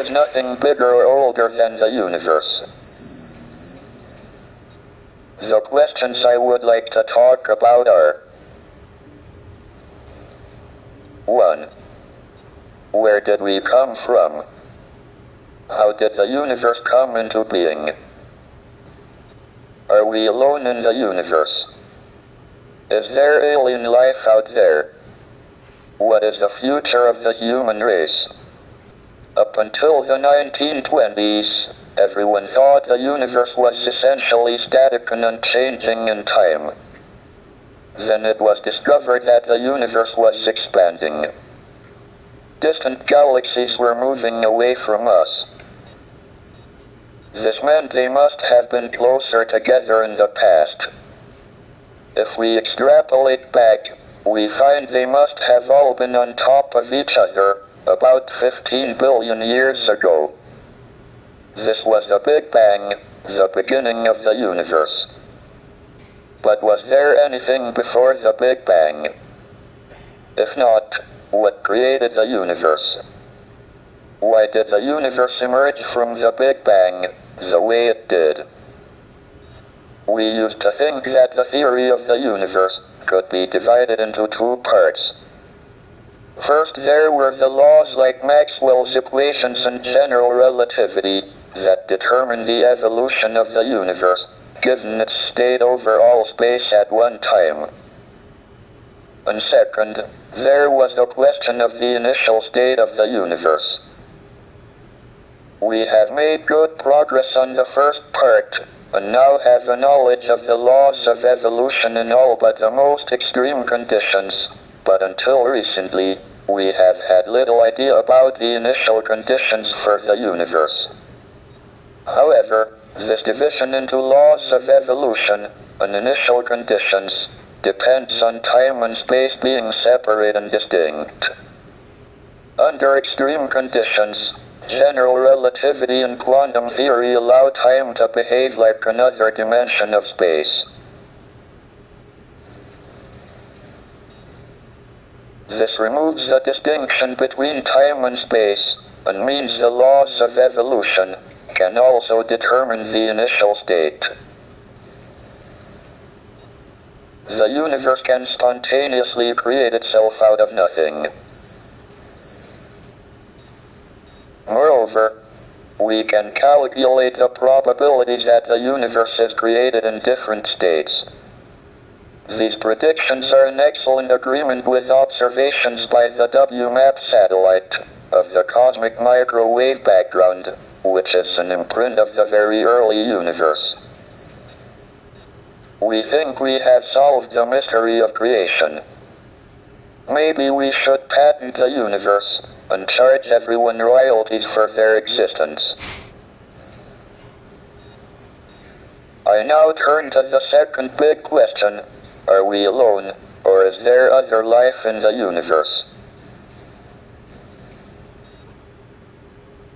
is nothing bigger or older than the universe. The questions I would like to talk about are: 1. Where did we come from? How did the universe come into being? Are we alone in the universe? Is there alien life out there? What is the future of the human race? Up until the 1920s, everyone thought the universe was essentially static and unchanging in time. Then it was discovered that the universe was expanding. Distant galaxies were moving away from us. This meant they must have been closer together in the past. If we extrapolate back, we find they must have all been on top of each other about 15 billion years ago. This was the Big Bang, the beginning of the universe. But was there anything before the Big Bang? If not, what created the universe? Why did the universe emerge from the Big Bang the way it did? We used to think that the theory of the universe could be divided into two parts. First, there were the laws like Maxwell's equations and general relativity that determine the evolution of the universe, given its state over all space at one time. And second, there was the question of the initial state of the universe. We have made good progress on the first part, and now have a knowledge of the laws of evolution in all but the most extreme conditions, but until recently, we have had little idea about the initial conditions for the universe. However, this division into laws of evolution and initial conditions depends on time and space being separate and distinct. Under extreme conditions, general relativity and quantum theory allow time to behave like another dimension of space. This removes the distinction between time and space, and means the laws of evolution can also determine the initial state. The universe can spontaneously create itself out of nothing. Moreover, we can calculate the probabilities that the universe is created in different states. These predictions are in excellent agreement with observations by the WMAP satellite of the cosmic microwave background, which is an imprint of the very early universe. We think we have solved the mystery of creation. Maybe we should patent the universe and charge everyone royalties for their existence. I now turn to the second big question: are we alone, or is there other life in the universe?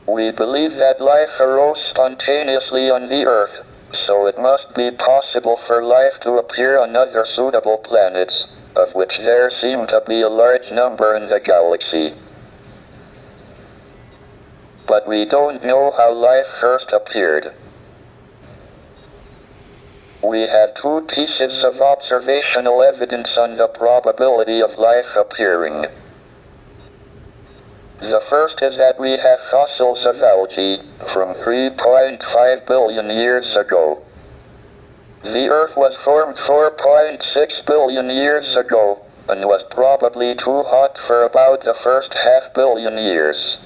We believe that life arose spontaneously on the Earth, so it must be possible for life to appear on other suitable planets, of which there seem to be a large number in the galaxy. But we don't know how life first appeared. We have two pieces of observational evidence on the probability of life appearing. The first is that we have fossils of algae from 3.5 billion years ago. The Earth was formed 4.6 billion years ago, and was probably too hot for about the first half billion years.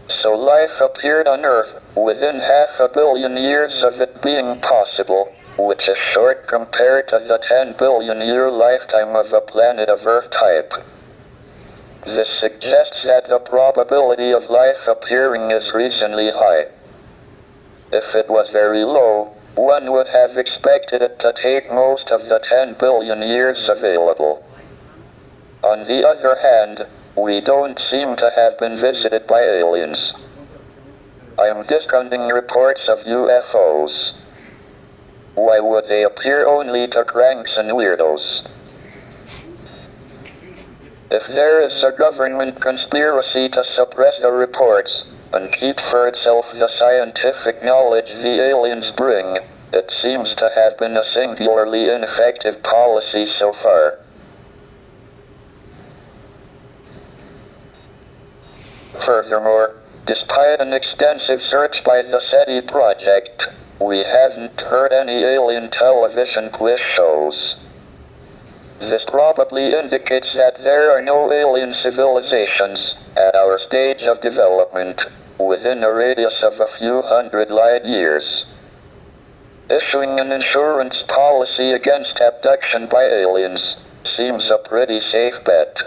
So life appeared on Earth within half a billion years of it being possible, which is short compared to the 10 billion year lifetime of a planet of Earth type. This suggests that the probability of life appearing is reasonably high. If it was very low, one would have expected it to take most of the 10 billion years available. On the other hand, we don't seem to have been visited by aliens. I am discounting reports of UFOs. Why would they appear only to cranks and weirdos? If there is a government conspiracy to suppress the reports and keep for itself the scientific knowledge the aliens bring, it seems to have been a singularly ineffective policy so far. Furthermore, despite an extensive search by the SETI project, we haven't heard any alien television quiz shows. This probably indicates that there are no alien civilizations at our stage of development within a radius of a few hundred light years. Issuing an insurance policy against abduction by aliens seems a pretty safe bet.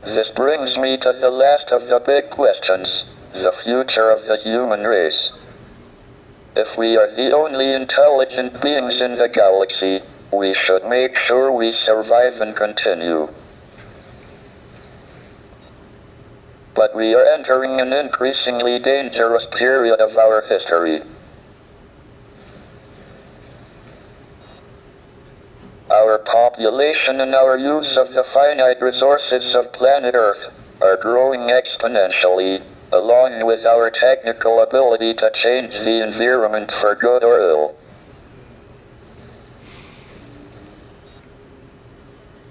This brings me to the last of the big questions, the future of the human race. If we are the only intelligent beings in the galaxy, we should make sure we survive and continue. But we are entering an increasingly dangerous period of our history. Our population and our use of the finite resources of planet Earth are growing exponentially, along with our technical ability to change the environment for good or ill.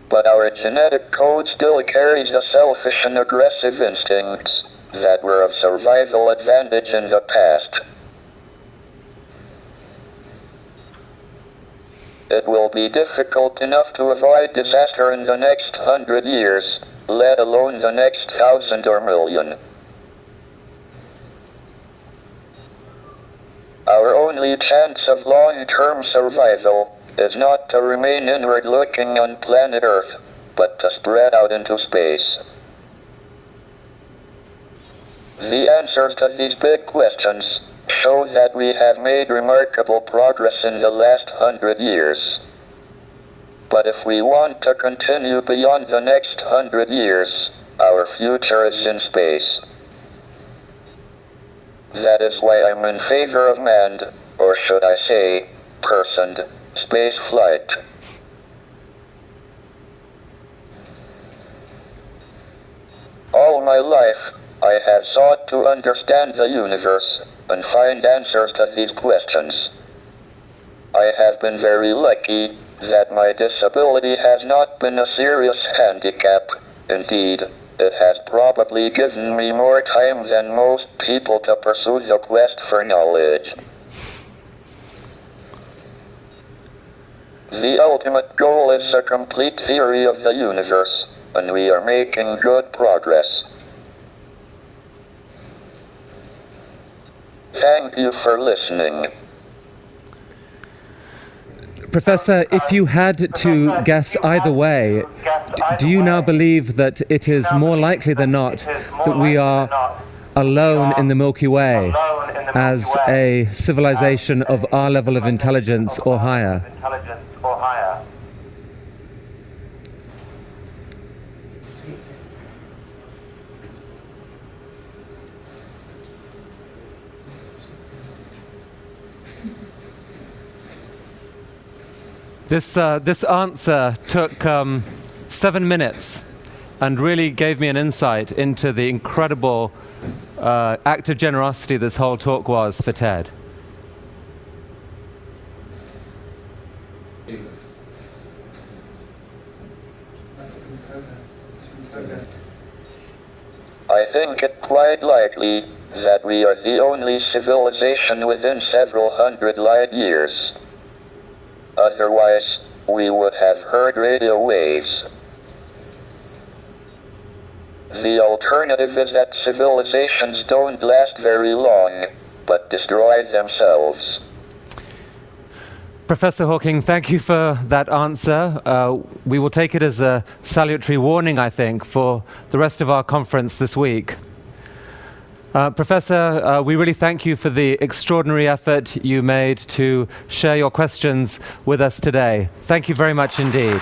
But our genetic code still carries the selfish and aggressive instincts that were of survival advantage in the past. It will be difficult enough to avoid disaster in the next 100 years, let alone the next 1,000 or million. Our only chance of long-term survival is not to remain inward-looking on planet Earth, but to spread out into space. The answers to these big questions show that we have made remarkable progress in the last 100 years. But if we want to continue beyond the next 100 years, our future is in space. That is why I'm in favor of manned, or should I say, personed, space flight. All my life, I have sought to understand the universe and find answers to these questions. I have been very lucky that my disability has not been a serious handicap. Indeed, it has probably given me more time than most people to pursue the quest for knowledge. The ultimate goal is a complete theory of the universe, and we are making good progress. Thank you for listening. Professor, if you had to guess either way, do you now believe that it is more likely than not that we are alone in the Milky Way as a civilization of our level of intelligence or higher? This answer took 7 minutes and really gave me an insight into the incredible act of generosity this whole talk was for Ted. I think it quite likely that we are the only civilization within several hundred light years. Otherwise, we would have heard radio waves. The alternative is that civilizations don't last very long, but destroy themselves. Professor Hawking, thank you for that answer. We will take it as a salutary warning, I think, for the rest of our conference this week. Professor, we really thank you for the extraordinary effort you made to share your questions with us today. Thank you very much indeed.